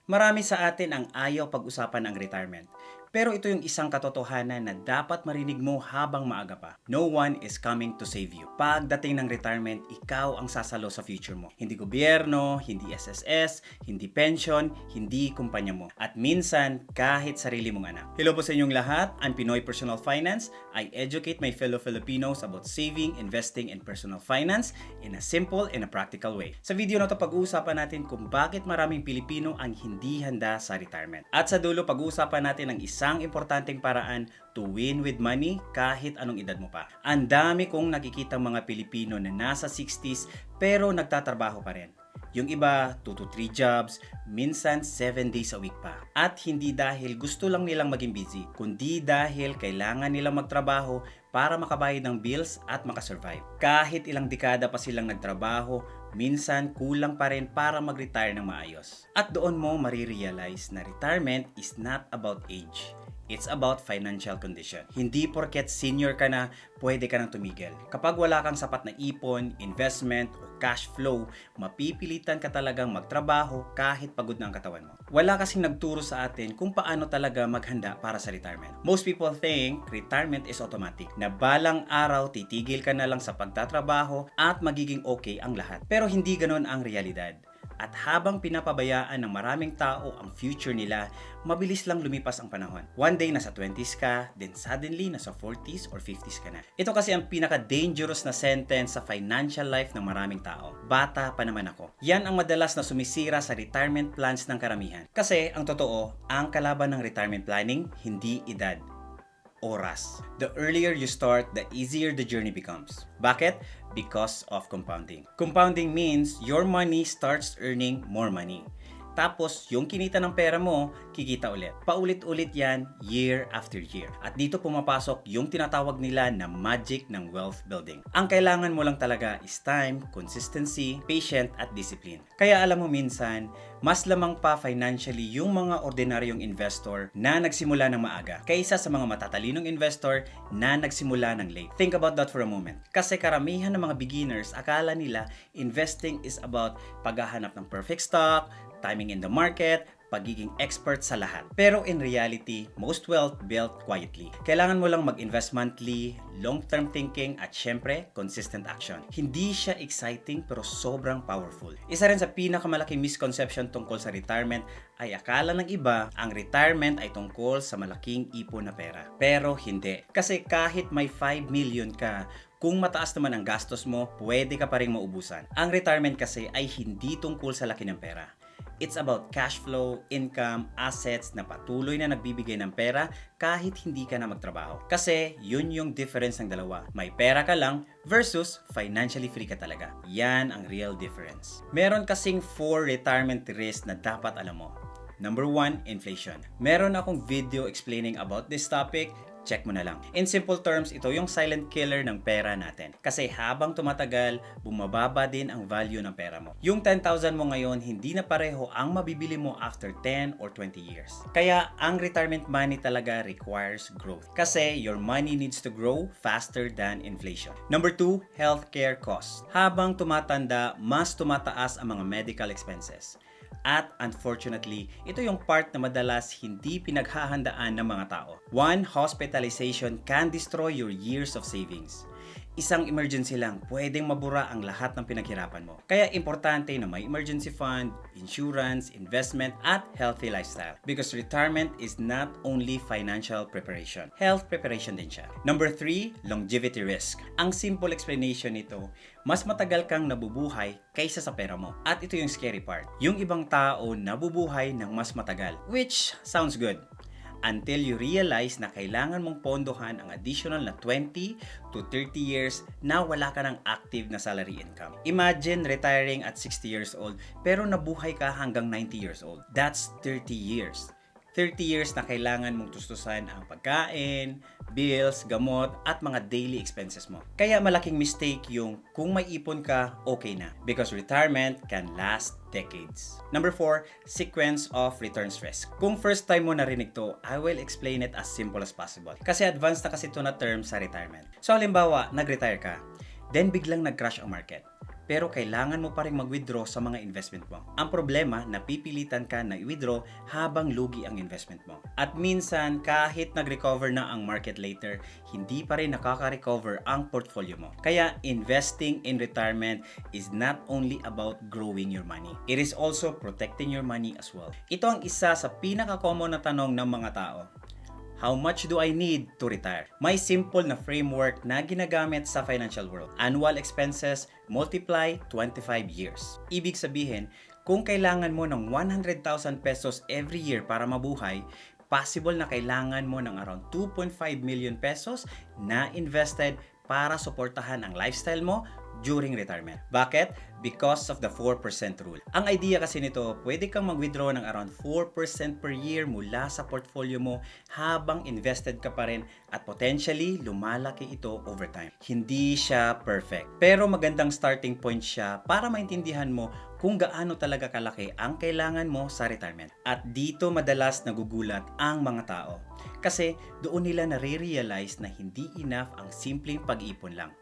Marami sa atin ang ayaw pag-usapan ang retirement. Pero ito yung isang katotohanan na dapat marinig mo habang maaga pa. No one is coming to save you. Pagdating ng retirement, ikaw ang sasalo sa future mo. Hindi gobyerno, hindi SSS, hindi pension, hindi kumpanya mo. At minsan, kahit sarili mong anak. Hello po sa inyong lahat. I'm Pinoy Personal Finance. I educate my fellow Filipinos about saving, investing, and personal finance in a simple and a practical way. Sa video na to, pag-uusapan natin kung bakit maraming Pilipino ang hindi handa sa retirement. At sa dulo, pag-uusapan natin ang isang importanteng paraan to win with money kahit anong edad mo pa. Ang dami kong nakikitang mga Pilipino na nasa 60s pero nagtatrabaho pa rin. Yung iba, 2 to 3 jobs, minsan 7 days a week pa. At hindi dahil gusto lang nilang maging busy, kundi dahil kailangan nilang magtrabaho para makabayad ng bills at makasurvive. Kahit ilang dekada pa silang nagtrabaho, minsan kulang pa rin para mag-retire ng maayos. At doon mo marirealize na retirement is not about age. It's about financial condition. Hindi porket senior ka na, pwede ka nang tumigil. Kapag wala kang sapat na ipon, investment, o cash flow, mapipilitan ka talagang magtrabaho kahit pagod na ang katawan mo. Wala kasing nagturo sa atin kung paano talaga maghanda para sa retirement. Most people think retirement is automatic, na balang araw titigil ka na lang sa pagtatrabaho at magiging okay ang lahat. Pero hindi ganon ang realidad. At habang pinapabayaan ng maraming tao ang future nila, mabilis lang lumipas ang panahon. One day nasa 20s ka, then suddenly nasa 40s or 50s ka na. Ito kasi ang pinaka-dangerous na sentence sa financial life ng maraming tao. Bata pa naman ako. Yan ang madalas na sumisira sa retirement plans ng karamihan. Kasi ang totoo, ang kalaban ng retirement planning, hindi edad. Oras. The earlier you start, the easier the journey becomes. Bakit? Because of compounding. Compounding means your money starts earning more money. Tapos, yung kinita ng pera mo, kikita ulit. Paulit-ulit yan, year after year. At dito pumapasok yung tinatawag nila na magic ng wealth building. Ang kailangan mo lang talaga is time, consistency, patient, at discipline. Kaya alam mo minsan, mas lamang pa financially yung mga ordinaryong investor na nagsimula ng maaga kaysa sa mga matatalinong investor na nagsimula ng late. Think about that for a moment. Kasi karamihan ng mga beginners, akala nila investing is about paghahanap ng perfect stock, timing in the market, pagiging expert sa lahat. Pero in reality, most wealth built quietly. Kailangan mo lang mag-invest monthly, long-term thinking, at syempre, consistent action. Hindi siya exciting pero sobrang powerful. Isa rin sa pinakamalaking misconception tungkol sa retirement ay akala ng iba, ang retirement ay tungkol sa malaking ipon na pera. Pero hindi. Kasi kahit may 5 million ka, kung mataas naman ang gastos mo, pwede ka pa rin maubusan. Ang retirement kasi ay hindi tungkol sa laki ng pera. It's about cash flow, income, assets na patuloy na nagbibigay ng pera kahit hindi ka na magtrabaho. Kasi yun yung difference ng dalawa. May pera ka lang versus financially free ka talaga. Yan ang real difference. Meron kasing 4 retirement risks na dapat alam mo. Number 1, inflation. Meron akong video explaining about this topic. Check mo na lang. In simple terms, ito yung silent killer ng pera natin. Kasi habang tumatagal, bumababa din ang value ng pera mo. Yung 10,000 mo ngayon, hindi na pareho ang mabibili mo after 10 or 20 years. Kaya ang retirement money talaga requires growth. Kasi your money needs to grow faster than inflation. Number 2, healthcare costs. Habang tumatanda, mas tumataas ang mga medical expenses. At unfortunately, ito yung part na madalas hindi pinaghahandaan ng mga tao. One hospitalization can destroy your years of savings. Isang emergency lang, pwedeng mabura ang lahat ng pinaghirapan mo. Kaya importante na may emergency fund, insurance, investment, at healthy lifestyle. Because retirement is not only financial preparation, health preparation din siya. Number 3, longevity risk. Ang simple explanation nito, mas matagal kang nabubuhay kaysa sa pera mo. At ito yung scary part. Yung ibang tao nabubuhay ng mas matagal, which sounds good. Until you realize na kailangan mong pondohan ang additional na 20 to 30 years na wala ka ng active na salary income. Imagine retiring at 60 years old pero nabuhay ka hanggang 90 years old. That's 30 years. 30 years na kailangan mong tustusan ang pagkain, bills, gamot, at mga daily expenses mo. Kaya malaking mistake yung kung may ipon ka, okay na. Because retirement can last decades. Number 4, sequence of returns risk. Kung first time mo narinig to, I will explain it as simple as possible. Kasi advanced na kasi ito na term sa retirement. So halimbawa, nag-retire ka, then biglang nag-crash ang market. pero kailangan mo pa rin mag-withdraw sa mga investment mo. Ang problema, napipilitan ka na i-withdraw habang lugi ang investment mo. At minsan, kahit nag-recover na ang market later, hindi pa rin nakaka-recover ang portfolio mo. Kaya, investing in retirement is not only about growing your money. It is also protecting your money as well. Ito ang isa sa pinaka-common na tanong ng mga tao. How much do I need to retire? May simple na framework na ginagamit sa financial world. Annual expenses multiply 25 years. Ibig sabihin, kung kailangan mo ng 100,000 pesos every year para mabuhay, possible na kailangan mo ng around 2.5 million pesos na invested para suportahan ang lifestyle mo during retirement. Bakit? Because of the 4% rule. Ang idea kasi nito, pwede kang mag-withdraw ng around 4% per year mula sa portfolio mo habang invested ka pa rin at potentially lumalaki ito over time. Hindi siya perfect, pero magandang starting point siya para maintindihan mo kung gaano talaga kalaki ang kailangan mo sa retirement. At dito madalas nagugulat ang mga tao kasi doon nila nare-realize na hindi enough ang simpleng pag-ipon lang.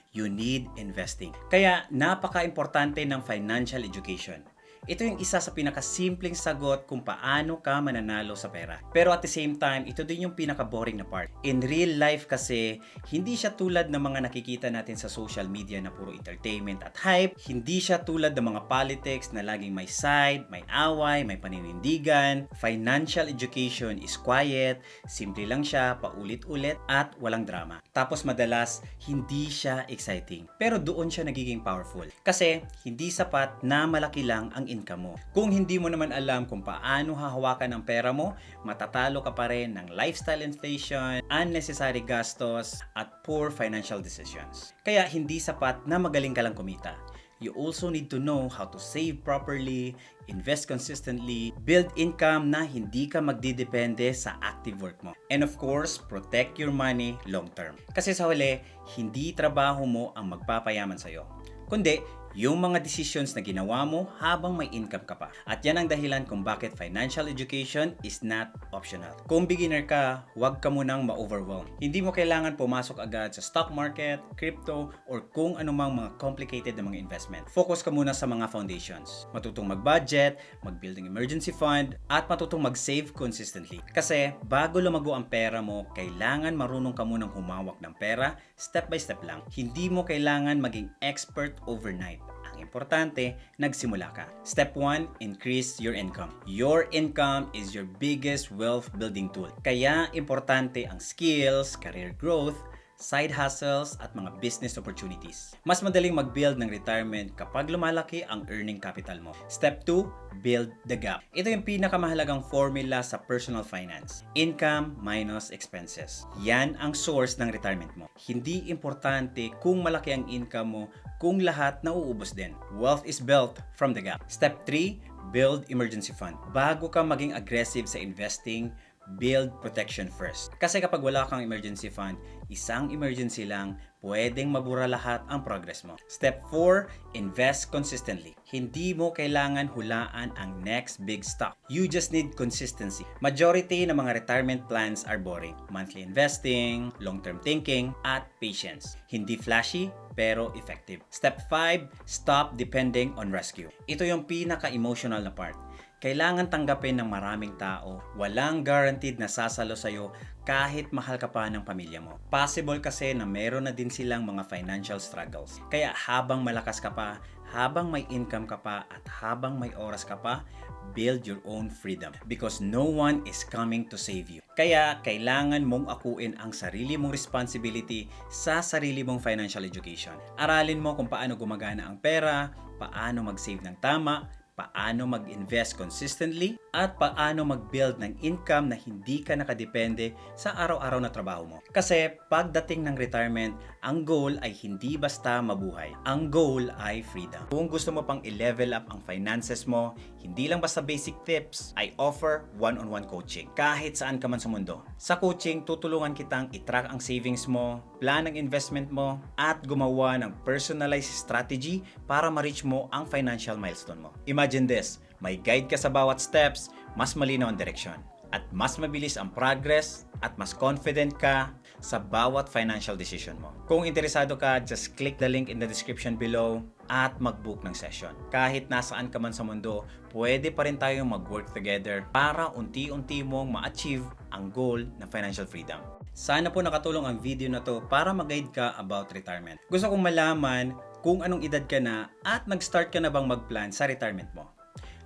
You need investing. Kaya napaka-importante ng financial education. Ito yung isa sa pinakasimpleng sagot kung paano ka mananalo sa pera. Pero at the same time, ito din yung pinaka-boring na part. In real life kasi, hindi siya tulad ng mga nakikita natin sa social media na puro entertainment at hype. Hindi siya tulad ng mga politics na laging may side, may away, may paninindigan. Financial education is quiet, simple lang siya, paulit-ulit at walang drama. Tapos madalas, hindi siya exciting. Pero doon siya nagiging powerful. Kasi hindi sapat na malaki lang ang income mo. Kung hindi mo naman alam kung paano hahawakan ang pera mo, matatalo ka pa rin ng lifestyle inflation, unnecessary gastos, at poor financial decisions. Kaya hindi sapat na magaling ka lang kumita. You also need to know how to save properly, invest consistently, build income na hindi ka magdidepende sa active work mo. And of course, protect your money long term. Kasi sa huli, hindi trabaho mo ang magpapayaman sa'yo, kundi yung mga decisions na ginawa mo habang may income ka pa. At yan ang dahilan kung bakit financial education is not optional. Kung beginner ka, huwag ka munang ma-overwhelm. Hindi mo kailangan pumasok agad sa stock market, crypto, or kung anumang mga complicated na mga investment. Focus ka muna sa mga foundations. Matutong mag-budget, mag-build ng emergency fund, at matutong mag-save consistently. Kasi bago lumago ang pera mo, kailangan marunong ka munang humawak ng pera, step by step lang. Hindi mo kailangan maging expert overnight. Importante, nagsimula ka. Step 1, increase your income. Your income is your biggest wealth building tool. Kaya importante ang skills, career growth, side hustles at mga business opportunities. Mas madaling mag-build ng retirement kapag lumalaki ang earning capital mo. Step 2, build the gap. Ito yung pinakamahalagang formula sa personal finance. Income minus expenses. Yan ang source ng retirement mo. Hindi importante kung malaki ang income mo kung lahat nauubos din. Wealth is built from the gap. Step 3, build emergency fund. Bago ka maging aggressive sa investing, build protection first. Kasi kapag wala kang emergency fund, isang emergency lang, pwedeng mabura lahat ang progress mo. Step 4, invest consistently. Hindi mo kailangan hulaan ang next big stock. You just need consistency. Majority ng mga retirement plans are boring. Monthly investing, long-term thinking, at patience. Hindi flashy, pero effective. Step 5, stop depending on rescue. Ito yung pinaka-emotional na part. Kailangan tanggapin ng maraming tao. Walang guaranteed na sasalo sa'yo kahit mahal ka pa ng pamilya mo. Possible kasi na meron na din silang mga financial struggles. Kaya habang malakas ka pa, habang may income ka pa, at habang may oras ka pa, build your own freedom. Because no one is coming to save you. Kaya kailangan mong akuin ang sarili mong responsibility sa sarili mong financial education. Aralin mo kung paano gumagana ang pera, paano mag-save ng tama, paano mag-invest consistently, at paano mag-build ng income na hindi ka nakadepende sa araw-araw na trabaho mo. Kasi pagdating ng retirement, ang goal ay hindi basta mabuhay. Ang goal ay freedom. Kung gusto mo pang i-level up ang finances mo, hindi lang basta basic tips, I offer one-on-one coaching. Kahit saan ka man sa mundo. Sa coaching, tutulungan kitang i-track ang savings mo, plan ang investment mo, at gumawa ng personalized strategy para ma-reach mo ang financial milestone mo. Imagine this, may guide ka sa bawat steps, mas malinaw ang direksyon, at mas mabilis ang progress, at mas confident ka sa bawat financial decision mo. Kung interesado ka, just click the link in the description below. at mag-book ng session. Kahit nasaan ka man sa mundo, pwede pa rin tayong mag-work together para unti-unti mong ma-achieve ang goal na financial freedom. Sana po nakatulong ang video na to para mag-guide ka about retirement. Gusto kong malaman kung anong edad ka na at nag-start ka na bang mag-plan sa retirement mo.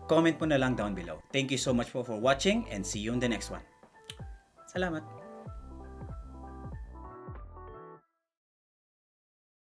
Comment mo na lang down below. Thank you so much for watching and see you in the next one. Salamat!